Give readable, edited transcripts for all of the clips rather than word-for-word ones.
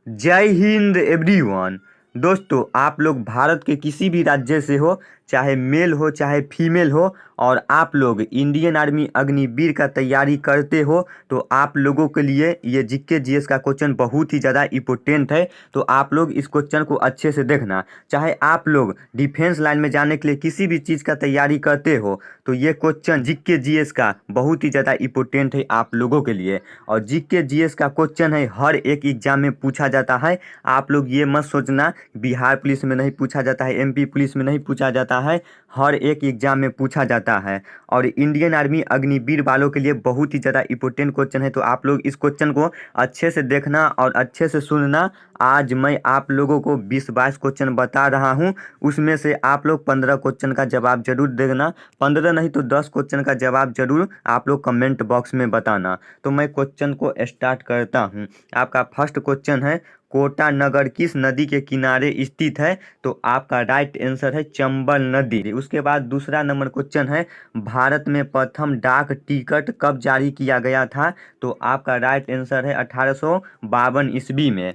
जय हिंद एवरीवन। दोस्तों, आप लोग भारत के किसी भी राज्य से हो, चाहे मेल हो चाहे फीमेल हो, और आप लोग इंडियन आर्मी अग्निवीर का तैयारी करते हो, तो आप लोगों के लिए ये जीके जीएस का क्वेश्चन बहुत ही ज़्यादा इम्पोर्टेंट है। तो आप लोग इस क्वेश्चन को अच्छे से देखना। चाहे आप लोग डिफेंस लाइन में जाने के लिए किसी भी चीज़ का तैयारी करते हो, तो ये क्वेश्चन जीके जीएस का बहुत ही ज़्यादा इम्पोर्टेंट है आप लोगों के लिए। और जीके जीएस का क्वेश्चन है, हर एक एग्जाम में पूछा जाता है। आप लोग ये मत सोचना बिहार पुलिस में नहीं पूछा जाता है, एमपी पुलिस में नहीं पूछा जाता है, हर एक एग्जाम में पूछा जाता है। और इंडियन आर्मी अग्निवीर वालों के लिए बहुत ही ज़्यादा इंपॉर्टेंट क्वेश्चन है। तो आप लोग इस क्वेश्चन को अच्छे से देखना और अच्छे से सुनना। आज मैं आप लोगों को 20-22 क्वेश्चन बता रहा हूं, उसमें से आप लोग 15 क्वेश्चन का जवाब जरूर देना। 15 नहीं तो 10 क्वेश्चन का जवाब जरूर आप लोग कमेंट बॉक्स में बताना। तो मैं क्वेश्चन को स्टार्ट करता हूं। आपका फर्स्ट क्वेश्चन है, कोटा नगर किस नदी के किनारे स्थित है? तो आपका राइट आंसर है चंबल नदी। उसके बाद दूसरा नंबर क्वेश्चन है, भारत में प्रथम डाक टिकट कब जारी किया गया था? तो आपका राइट आंसर है 1852 ईस्वी में।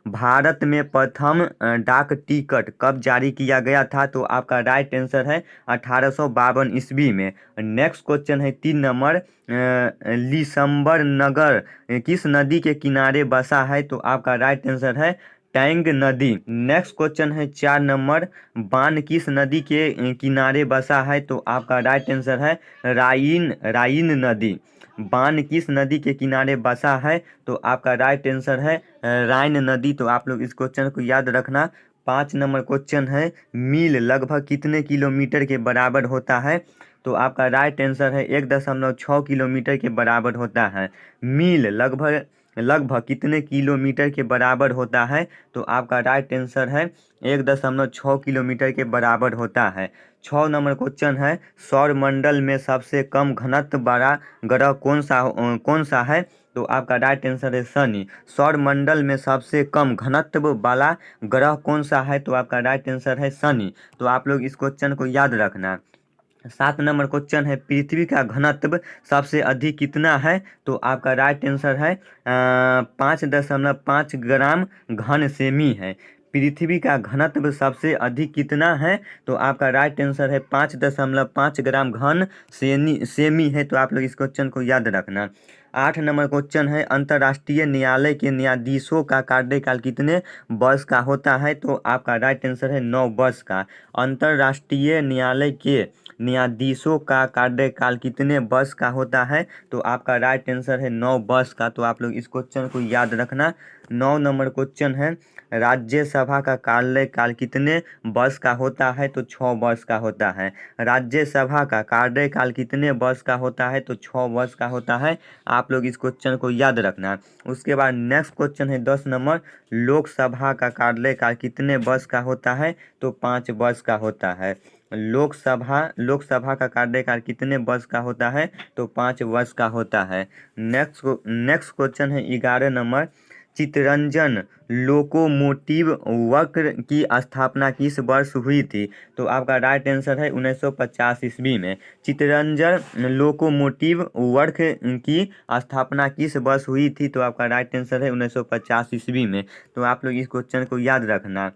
भारत में प्रथम डाक टिकट कब जारी किया गया था? तो आपका राइट आंसर है 1852 ईस्वी में। नेक्स्ट क्वेश्चन है 3 नंबर, लिसंबर नगर किस नदी के किनारे बसा है? तो आपका राइट आंसर है टैंग नदी। नेक्स्ट क्वेश्चन है 4 नंबर, बान किस नदी के किनारे बसा है? तो आपका राइट आंसर है राइन नदी। बान किस नदी के किनारे बसा है? तो आपका राइट आंसर है राइन नदी। तो आप लोग इस क्वेश्चन को याद रखना। 5 नंबर क्वेश्चन है, मील लगभग कितने किलोमीटर के बराबर होता है? तो आपका राइट आंसर है 1.6 किलोमीटर के बराबर होता है। मील लगभग लगभग कितने किलोमीटर के बराबर होता है? तो आपका राइट आंसर है 1.6 किलोमीटर के बराबर होता है। 6 नंबर क्वेश्चन है, सौरमंडल में सबसे कम घनत्व वाला ग्रह कौन सा है? तो आपका राइट आंसर है शनि। सौरमंडल में सबसे कम घनत्व वाला ग्रह कौन सा है? तो आपका राइट आंसर है शनि। तो आप लोग इस क्वेश्चन को याद रखना। 7 नंबर क्वेश्चन है, पृथ्वी का घनत्व सबसे अधिक कितना है? तो आपका राइट आंसर है 5.5 ग्राम घन सेमी है। पृथ्वी का घनत्व सबसे अधिक कितना है? तो आपका राइट आंसर है 5.5 ग्राम घन सेमी है। तो आप लोग इस क्वेश्चन को याद रखना। 8 नंबर क्वेश्चन है, अंतर्राष्ट्रीय न्यायालय के न्यायाधीशों का कार्यकाल कितने वर्ष का होता है? तो आपका राइट आंसर है 9 वर्ष का। अंतर्राष्ट्रीय न्यायालय के न्यायाधीशों का कार्यकाल कितने वर्ष का होता है? तो आपका राइट आंसर है 9 वर्ष का। तो आप लोग इस क्वेश्चन को याद रखना। 9 नंबर क्वेश्चन है, राज्यसभा का कार्यकाल कितने वर्ष का होता है? तो 6 वर्ष का होता है। राज्यसभा का कार्यकाल कितने वर्ष का होता है? तो 6 वर्ष का होता है। आप लोग इस क्वेश्चन को याद रखना। उसके बाद नेक्स्ट क्वेश्चन है 10 नंबर, लोकसभा का कार्यकाल कितने वर्ष का होता है? तो 5 वर्ष का होता है। लोकसभा का कार्यकाल कितने वर्ष का होता है? तो 5 वर्ष का होता है। नेक्स्ट क्वेश्चन है 11 नंबर, चित्तरंजन लोकोमोटिव वक्र की स्थापना किस वर्ष हुई थी? तो आपका राइट आंसर है 1950 ईस्वी में। चित्तरंजन लोकोमोटिव वक्र की स्थापना किस वर्ष हुई थी? तो आपका राइट आंसर है 1950 ईस्वी में। तो आप लोग इस क्वेश्चन को याद रखना।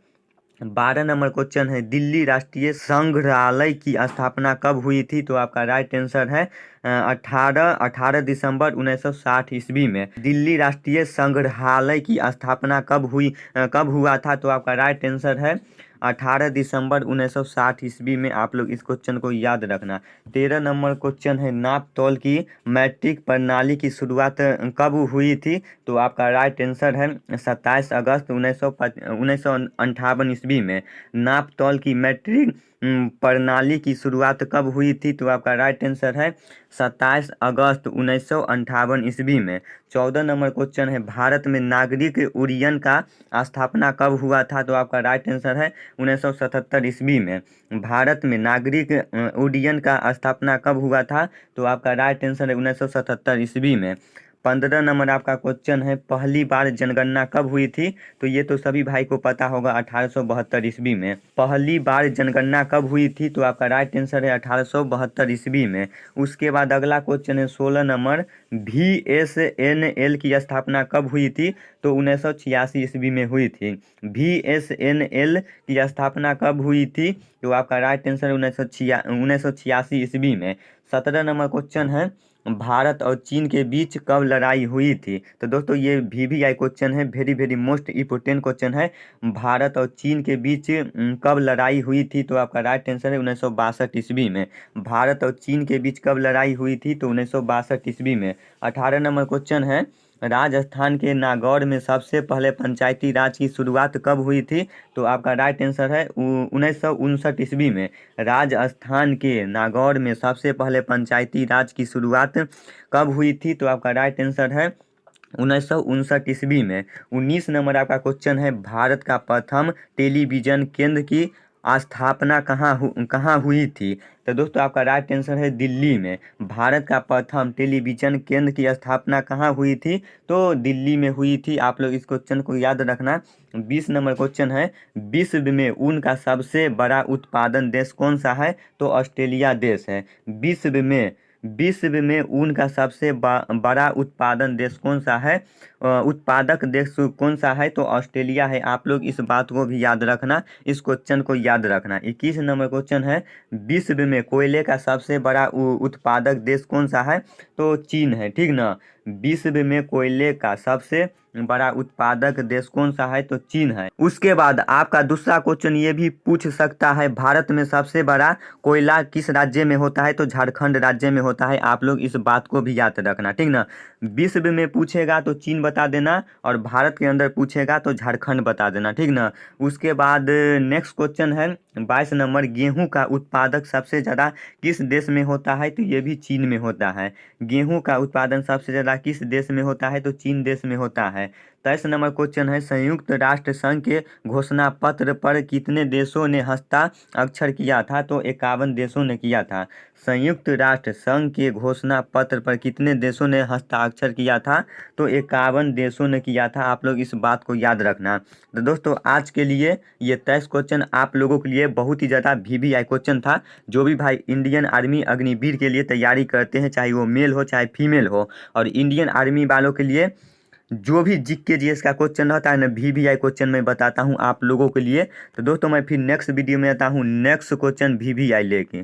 12 नंबर क्वेश्चन है, दिल्ली राष्ट्रीय संग्रहालय की स्थापना कब हुई थी? तो आपका राइट आंसर है 18 दिसंबर 1960 ईस्वी में। दिल्ली राष्ट्रीय संग्रहालय की स्थापना कब हुआ था? तो आपका राइट आंसर है 18 दिसंबर 1960 ईस्वी में। आप लोग इस क्वेश्चन को याद रखना। 13 नंबर क्वेश्चन है, नाप तौल की मैट्रिक प्रणाली की शुरुआत कब हुई थी? तो आपका राइट आंसर है 27 अगस्त 1958 ईस्वी में। नाप तौल की मैट्रिक प्रणाली की शुरुआत कब हुई थी? तो आपका राइट आंसर है 27 अगस्त 1958 ईस्वी में। 14 नंबर क्वेश्चन है, भारत में नागरिक उड्डयन का स्थापना कब हुआ था? तो आपका राइट आंसर है 1977 ईस्वी में। भारत में नागरिक उड्डयन का स्थापना कब हुआ था? तो आपका राइट आंसर है 1977 ईस्वी में। 15 नंबर आपका क्वेश्चन है, पहली बार जनगणना कब हुई थी? तो ये तो सभी भाई को पता होगा, 1872 ईस्वी में। पहली बार जनगणना कब हुई थी? तो आपका राइट आंसर है 1872 ईस्वी में। उसके बाद अगला क्वेश्चन है 16 नंबर, VSNL की स्थापना कब हुई थी? तो 1986 ईस्वी में हुई थी। VSNL की स्थापना कब हुई थी? तो आपका राइट आंसर 1986 ईस्वी में। 17 नंबर क्वेश्चन है, भारत और चीन के बीच कब लड़ाई हुई थी? तो दोस्तों ये VVI क्वेश्चन है, very very most important question है। भारत और चीन के बीच कब लड़ाई हुई थी? तो आपका राइट आंसर है 1962 ईस्वी में। भारत और चीन के बीच कब लड़ाई हुई थी? तो 1962 ईस्वी में। 18 नंबर क्वेश्चन है, राजस्थान के नागौर में सबसे पहले पंचायती राज की शुरुआत कब हुई थी? तो आपका राइट आंसर है 1959 ईस्वी में। राजस्थान के नागौर में सबसे पहले पंचायती राज की शुरुआत कब हुई थी? तो आपका राइट आंसर है 1959 ईस्वी में। 19 नंबर आपका क्वेश्चन है, भारत का प्रथम टेलीविजन केंद्र की स्थापना कहाँ हुई थी? तो दोस्तों आपका राइट आंसर है दिल्ली में। भारत का प्रथम टेलीविजन केंद्र की स्थापना कहाँ हुई थी? तो दिल्ली में हुई थी। आप लोग इस क्वेश्चन को याद रखना। 20 नंबर क्वेश्चन है, विश्व में ऊन का सबसे बड़ा उत्पादन देश कौन सा है? तो ऑस्ट्रेलिया देश है। विश्व में ऊन का सबसे बड़ा उत्पादन देश कौन सा है? उत्पादक देश कौन सा है? तो ऑस्ट्रेलिया है। आप लोग इस बात को भी याद रखना, इस क्वेश्चन को याद रखना। 21 नंबर क्वेश्चन है, विश्व में कोयले का सबसे बड़ा उत्पादक देश कौन सा है? तो चीन है, ठीक ना। विश्व में कोयले का सबसे बड़ा उत्पादक देश कौन सा है? तो चीन है। उसके बाद आपका दूसरा क्वेश्चन ये भी पूछ सकता है, भारत में सबसे बड़ा कोयला किस राज्य में होता है? तो झारखंड राज्य में होता है। आप लोग इस बात को भी याद रखना, ठीक ना। विश्व में पूछेगा तो चीन बता देना, और भारत के अंदर पूछेगा तो झारखंड बता देना, ठीक ना। उसके बाद नेक्स्ट क्वेश्चन है 22 नंबर, गेहूं का उत्पादक सबसे ज़्यादा किस देश में होता है? तो ये भी चीन में होता है। गेहूं का उत्पादन सबसे ज़्यादा किस देश में होता है? तो चीन देश में होता है। 23 नंबर क्वेश्चन है, संयुक्त राष्ट्र संघ के घोषणा पत्र पर कितने देशों ने हस्ताक्षर किया था? तो 51 देशों ने किया था। संयुक्त राष्ट्र संघ के घोषणा पत्र पर कितने देशों ने हस्ताक्षर किया था? तो 51 देशों ने किया था। आप लोग इस बात को याद रखना। तो दोस्तों आज के लिए ये 23 क्वेश्चन आप लोगों के लिए बहुत ही ज़्यादा VVI क्वेश्चन था। जो भी भाई इंडियन आर्मी अग्निवीर के लिए तैयारी करते हैं, चाहे वो मेल हो चाहे फीमेल हो, और इंडियन आर्मी वालों के लिए जो भी GK GS का क्वेश्चन रहता है ना, VVI क्वेश्चन मैं बताता हूँ आप लोगों के लिए। तो दोस्तों मैं फिर नेक्स्ट वीडियो में आता हूँ नेक्स्ट क्वेश्चन VVI लेके।